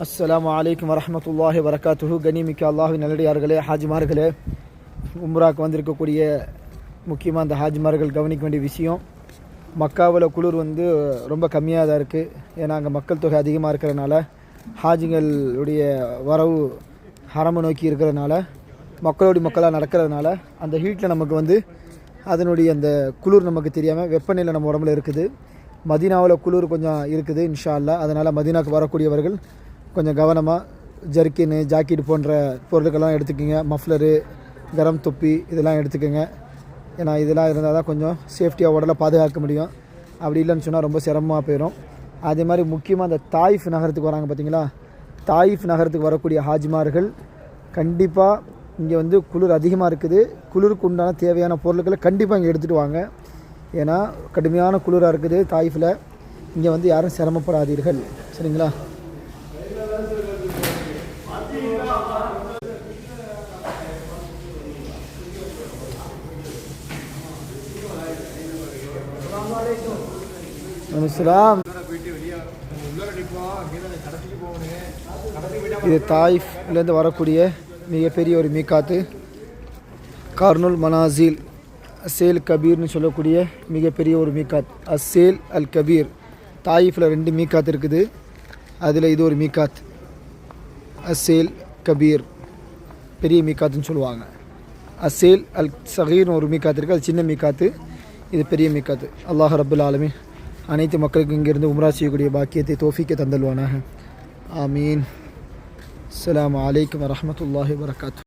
அஸ்ஸலாமு அலைக்கும் வரஹ்மத்துல்லாஹி வரகாத்துஹு. கனிமிக்க அல்லாஹ்வின் நல்லடியார்களே, ஹாஜிமார்களே, உம்ராக்கு வந்திருக்கக்கூடிய முக்கியமாக அந்த ஹாஜிமார்கள் கவனிக்க வேண்டிய விஷயம், மக்காவில் குளிர் ரொம்ப கம்மியாக தான் இருக்குது. ஏன்னா அங்கே மக்கள் தொகை அதிகமாக இருக்கிறனால, ஹாஜிகளுடைய வரவு ஹரமை நோக்கி இருக்கிறதுனால, மக்களோடு மக்களாக நடக்கிறதுனால அந்த ஹீட்டில் நமக்கு அதனுடைய அந்த குளிர் நமக்கு தெரியாமல் வெப்பநிலை நம்ம உடம்புல இருக்குது. மதீனாவில் குளிர் கொஞ்சம் இருக்குது இன்ஷா அல்லாஹ். அதனால் மதீனாவுக்கு வரக்கூடியவர்கள் கொஞ்சம் கவனமாக ஜர்க்கின், ஜாக்கெட் போன்ற பொருட்கள்லாம் எடுத்துக்கோங்க. மஃப்லரு, கரம் தொப்பி இதெல்லாம் எடுத்துக்கோங்க. ஏன்னா இதெல்லாம் இருந்தால் தான் கொஞ்சம் சேஃப்டியாக உடலை பாதுகாக்க முடியும். அப்படி இல்லைன்னு சொன்னால் ரொம்ப சிரமமாக போயிடும். அதே மாதிரி முக்கியமாக அந்த தாயிஃப் நகரத்துக்கு வராங்க பார்த்தீங்களா, தாயிஃப் நகரத்துக்கு வரக்கூடிய ஹாஜிமார்கள் கண்டிப்பாக இங்கே குளிர் அதிகமாக இருக்குது. குளிருக்கு உண்டான தேவையான பொருட்களை கண்டிப்பாக இங்கே எடுத்துகிட்டு வாங்க. ஏன்னா கடுமையான குளிராக இருக்குது தாயிஃபில். இங்கே யாரும் சிரமப்படாதீர்கள், சரிங்களா? இது தாயிஃப்லேருந்து வரக்கூடிய மிகப்பெரிய ஒரு மீகாத்து, கார்னுல் மனாசில் அசேல் கபீர்னு சொல்லக்கூடிய மிகப்பெரிய ஒரு மீகாத். அசேல் அல் கபீர். தாயிஃபில் 2 மீகாத் இருக்குது. அதில் இது ஒரு மீகாத், அசேல் கபீர், பெரிய மீகாத்துன்னு சொல்லுவாங்க. அசேல் அல் சகீர்னு ஒரு மீகாத்து இருக்குது, அது சின்ன மீகாத்து, இது பெரிய மீகாத்து. அல்லாஹ் ரப்புல் ஆலமீன் அனைத்து மக்களுக்கும் இங்கிருந்து உம்ரா செய்யக்கூடிய பாக்கியத்தை தௌஃபீக்கை தந்தல்வானாக. ஆமீன். அஸ்ஸலாமு அலைக்கும் வரஹ்மத்துல்லாஹி வபரகாத்துஹு.